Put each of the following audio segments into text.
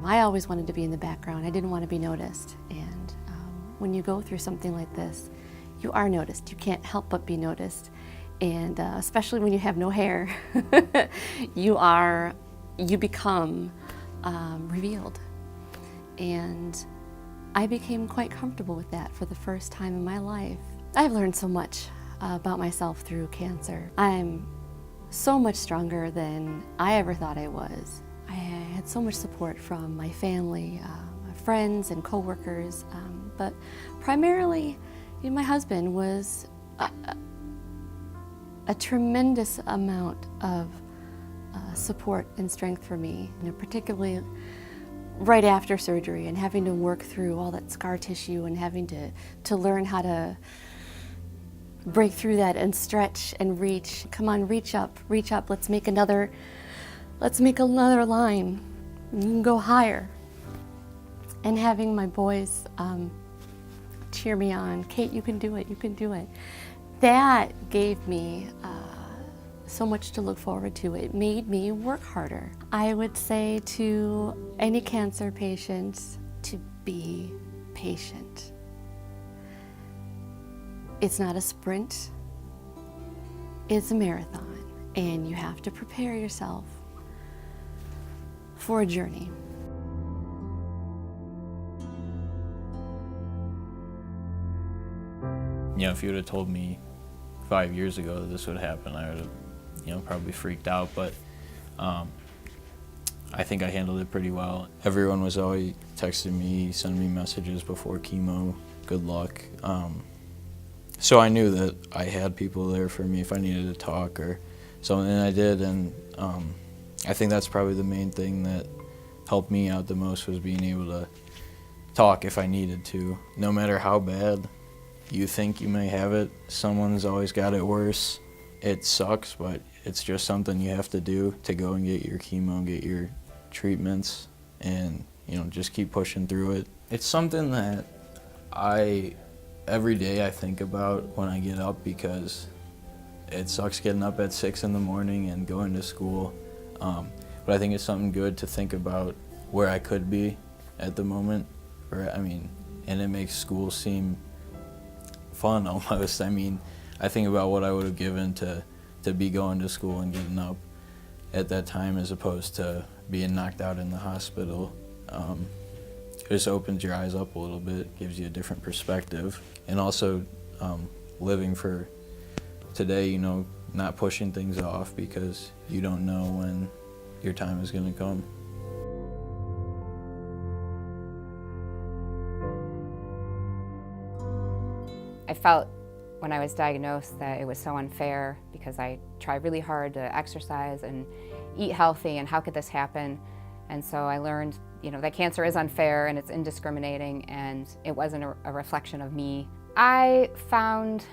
I always wanted to be in the background. I didn't want to be noticed. And when you go through something like this, you are noticed. You can't help but be noticed. And especially when you have no hair, you become revealed. And I became quite comfortable with that for the first time in my life. I've learned so much about myself through cancer. I'm so much stronger than I ever thought I was. I had so much support from my family, my friends and coworkers, but primarily, my husband was a tremendous amount of support and strength for me, particularly right after surgery and having to work through all that scar tissue and having to learn how to break through that and stretch and reach. Come on, reach up, let's make another line. You can go higher. And having my boys cheer me on, Kate, you can do it, you can do it. That gave me so much to look forward to. It made me work harder. I would say to any cancer patient to be patient. It's not a sprint, it's a marathon, and you have to prepare yourself for a journey. If you would have told me 5 years ago that this would happen, I would have, probably freaked out, but I think I handled it pretty well. Everyone was always texting me, sending me messages before chemo, good luck. So I knew that I had people there for me if I needed to talk or something, and I did, and I think that's probably the main thing that helped me out the most, was being able to talk if I needed to. No matter how bad you think you may have it, someone's always got it worse. It sucks, but it's just something you have to do to go and get your chemo, get your treatments, and just keep pushing through it. It's something that every day I think about when I get up, because it sucks getting up at 6 in the morning and going to school. But I think it's something good to think about where I could be at the moment. And it makes school seem fun almost. I think about what I would have given to be going to school and getting up at that time, as opposed to being knocked out in the hospital. It just opens your eyes up a little bit, gives you a different perspective. And also living for today, not pushing things off, because you don't know when your time is going to come. I felt when I was diagnosed that it was so unfair, because I tried really hard to exercise and eat healthy, and how could this happen? And so I learned, that cancer is unfair and it's indiscriminating, and it wasn't a reflection of me. I found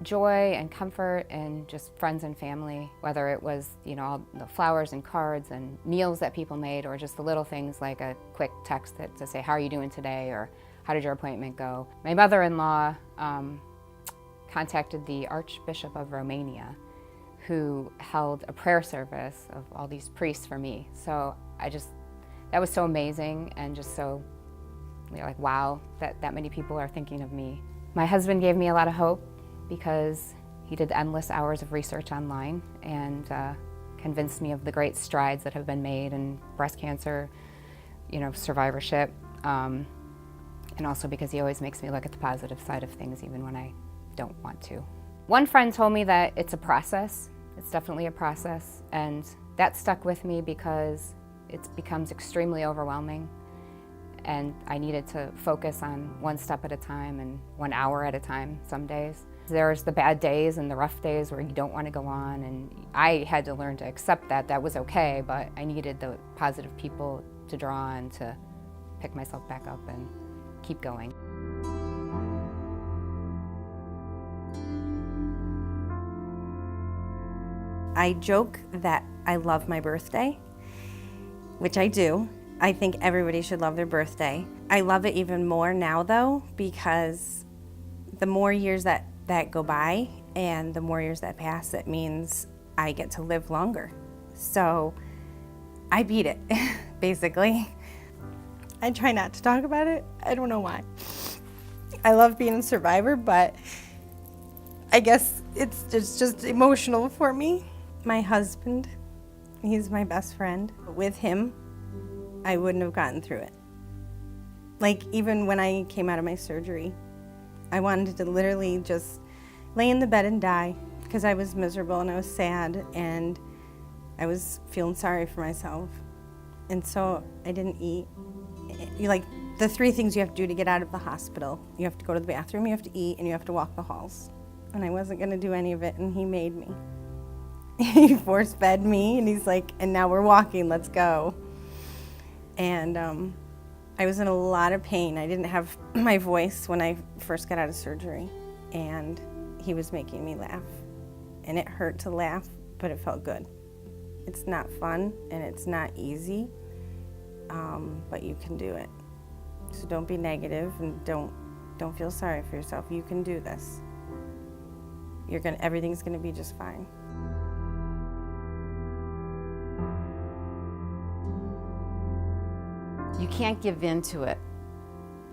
joy and comfort in just friends and family, whether it was, all the flowers and cards and meals that people made, or just the little things like a quick text to say, how are you doing today? Or how did your appointment go? My mother-in-law contacted the Archbishop of Romania, who held a prayer service of all these priests for me. So that was so amazing, and just so, wow, that many people are thinking of me. My husband gave me a lot of hope, because he did endless hours of research online and convinced me of the great strides that have been made in breast cancer, survivorship. And also because he always makes me look at the positive side of things, even when I don't want to. One friend told me that it's a process. It's definitely a process, and that stuck with me, because it becomes extremely overwhelming, and I needed to focus on one step at a time and 1 hour at a time some days. There's the bad days and the rough days where you don't want to go on, and I had to learn to accept that. That was okay, but I needed the positive people to draw on to pick myself back up and keep going. I joke that I love my birthday, which I do. I think everybody should love their birthday. I love it even more now, though, because the more years that go by and the more years that pass, it means I get to live longer. So I beat it, basically. I try not to talk about it. I don't know why. I love being a survivor, but I guess it's just emotional for me. My husband, he's my best friend. With him, I wouldn't have gotten through it. Like, even when I came out of my surgery, I wanted to literally just lay in the bed and die because I was miserable and I was sad and I was feeling sorry for myself. And so I didn't eat. Like, the 3 things you have to do to get out of the hospital: you have to go to the bathroom, you have to eat, and you have to walk the halls. And I wasn't going to do any of it, and he made me. He force-fed me, and he's like, and now we're walking, let's go. And I was in a lot of pain. I didn't have my voice when I first got out of surgery, and he was making me laugh. And it hurt to laugh, but it felt good. It's not fun, and it's not easy, but you can do it. So don't be negative, and don't feel sorry for yourself. You can do this. Everything's gonna be just fine. You can't give in to it.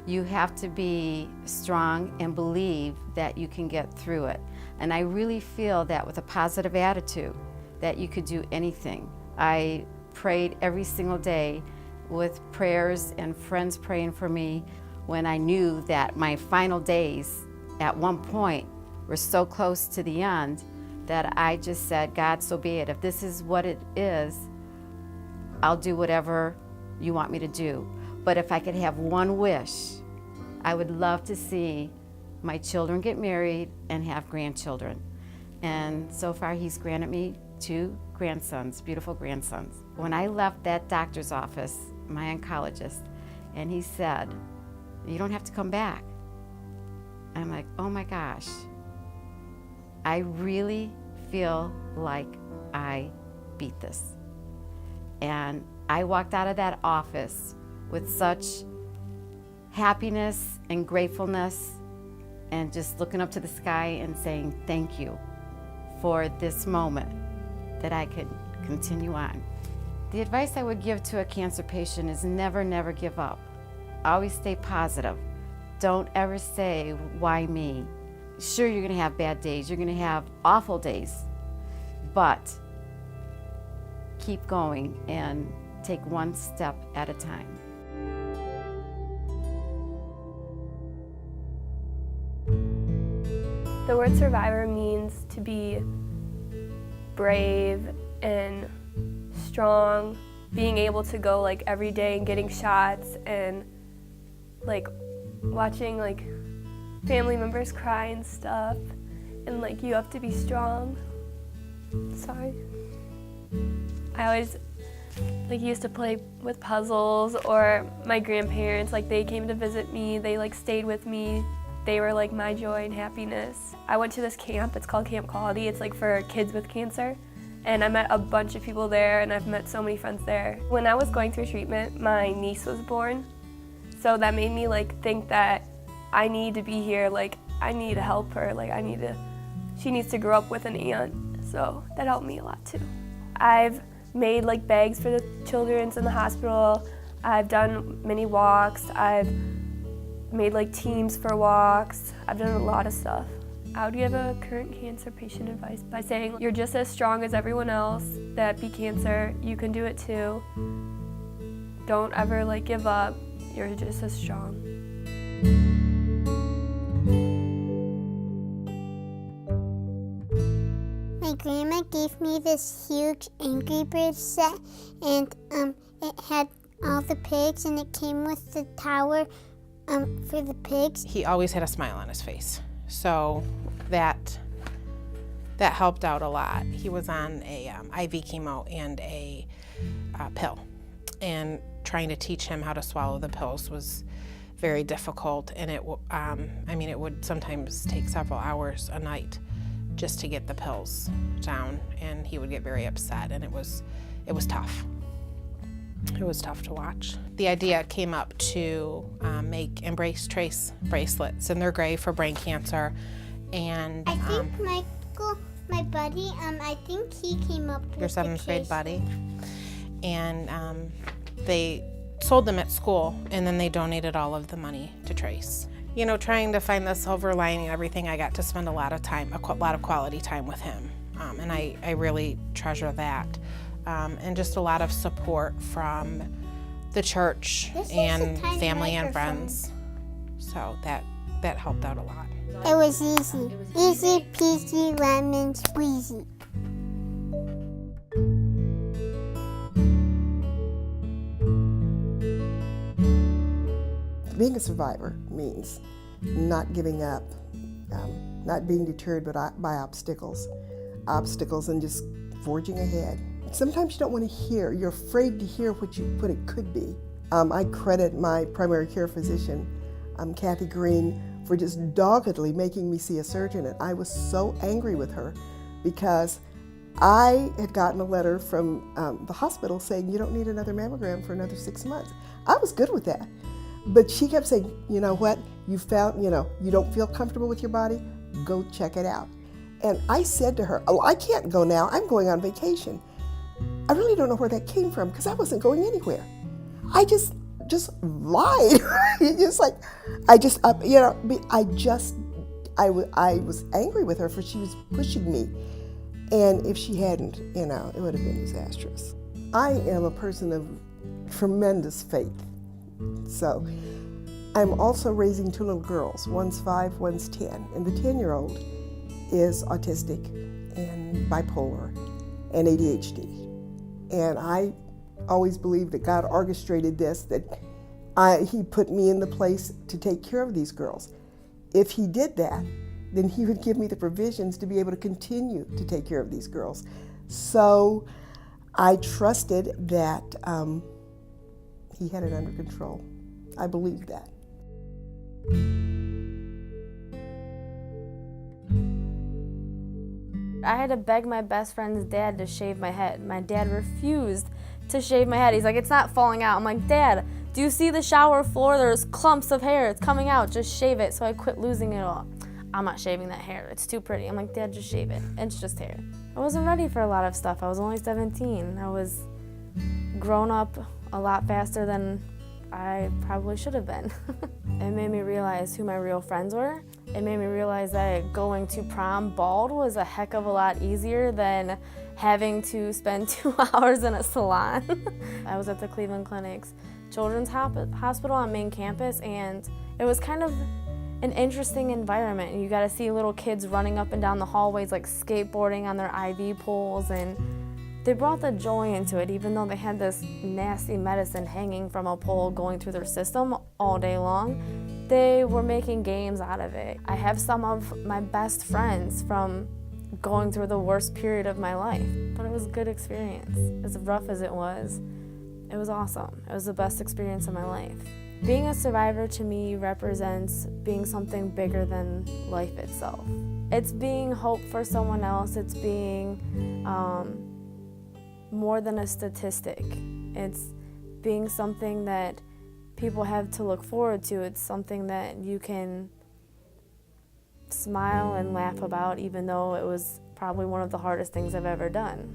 You have to be strong and believe that you can get through it. And I really feel that with a positive attitude, that you could do anything. I prayed every single day with prayers and friends praying for me when I knew that my final days at one point were so close to the end that I just said, God, so be it. If this is what it is, I'll do whatever you want me to do. But if I could have one wish, I would love to see my children get married and have grandchildren. And so far he's granted me 2 grandsons, beautiful grandsons. When I left that doctor's office, my oncologist, and he said, you don't have to come back. I'm like, oh my gosh. I really feel like I beat this. And I walked out of that office with such happiness and gratefulness and just looking up to the sky and saying thank you for this moment that I could continue on. The advice I would give to a cancer patient is never, never give up. Always stay positive. Don't ever say, why me? Sure, you're gonna have bad days, you're gonna have awful days, but keep going and take one step at a time. The word survivor means to be brave and strong, being able to go like every day and getting shots and like watching like family members cry and stuff, and like you have to be strong. Sorry. I always used to play with puzzles, or my grandparents, like they came to visit me, they like stayed with me. They were like my joy and happiness. I went to this camp, it's called Camp Quality. It's like for kids with cancer. And I met a bunch of people there, and I've met so many friends there. When I was going through treatment, my niece was born. So that made me like think that I need to be here, like I need to help her, like she needs to grow up with an aunt. So that helped me a lot too. I've made like bags for the children's in the hospital. I've done many walks. I've made like teams for walks. I've done a lot of stuff. I would give a current cancer patient advice by saying, you're just as strong as everyone else that beat cancer. You can do it too. Don't ever like give up. You're just as strong. My grandma gave me this huge Angry Birds set, and it had all the pigs, and it came with the tower for the pigs. He always had a smile on his face, so that helped out a lot. He was on a IV chemo and a pill, and trying to teach him how to swallow the pills was very difficult, and it would sometimes take several hours a night just to get the pills down, and he would get very upset, and it was tough. It was tough to watch. The idea came up to make Embrace Trace bracelets, and they're gray for brain cancer. And I think Michael, my buddy, I think he came up with your 7th grade buddy, and they sold them at school, and then they donated all of the money to Trace. You know, trying to find the silver lining and everything, I got to spend a lot of time, a lot of quality time with him, and I really treasure that. And just a lot of support from the church and family and friends. So that helped out a lot. It was easy. Easy peasy lemon squeezy. Being a survivor means not giving up, not being deterred by obstacles and just forging ahead. Sometimes you don't want to hear, you're afraid to hear what it could be. I credit my primary care physician, Kathy Green, for just doggedly making me see a surgeon, and I was so angry with her because I had gotten a letter from the hospital saying you don't need another mammogram for another 6 months. I was good with that. But she kept saying, you know what, you don't feel comfortable with your body, go check it out. And I said to her, oh, I can't go now, I'm going on vacation. I really don't know where that came from because I wasn't going anywhere. I just lied. I was angry with her for she was pushing me. And if she hadn't, it would have been disastrous. I am a person of tremendous faith. So I'm also raising 2 little girls. One's 5, one's 10. And the 10-year-old is autistic and bipolar and ADHD. And I always believed that God orchestrated this, that He put me in the place to take care of these girls. If He did that, then He would give me the provisions to be able to continue to take care of these girls. So I trusted that He had it under control. I believed that. I had to beg my best friend's dad to shave my head. My dad refused to shave my head. He's like, it's not falling out. I'm like, Dad, do you see the shower floor? There's clumps of hair. It's coming out. Just shave it. So I quit losing it all. I'm not shaving that hair. It's too pretty. I'm like, Dad, just shave it. It's just hair. I wasn't ready for a lot of stuff. I was only 17. I was grown up a lot faster than I probably should have been. It made me realize who my real friends were. It made me realize that going to prom bald was a heck of a lot easier than having to spend 2 hours in a salon. I was at the Cleveland Clinic's Children's Hospital on main campus, and it was kind of an interesting environment. You got to see little kids running up and down the hallways like skateboarding on their IV poles, and they brought the joy into it, even though they had this nasty medicine hanging from a pole going through their system all day long. They were making games out of it. I have some of my best friends from going through the worst period of my life, but it was a good experience. As rough as it was awesome. It was the best experience of my life. Being a survivor to me represents being something bigger than life itself. It's being hope for someone else. It's being more than a statistic. It's being something that people have to look forward to. It's something that you can smile and laugh about, even though it was probably one of the hardest things I've ever done.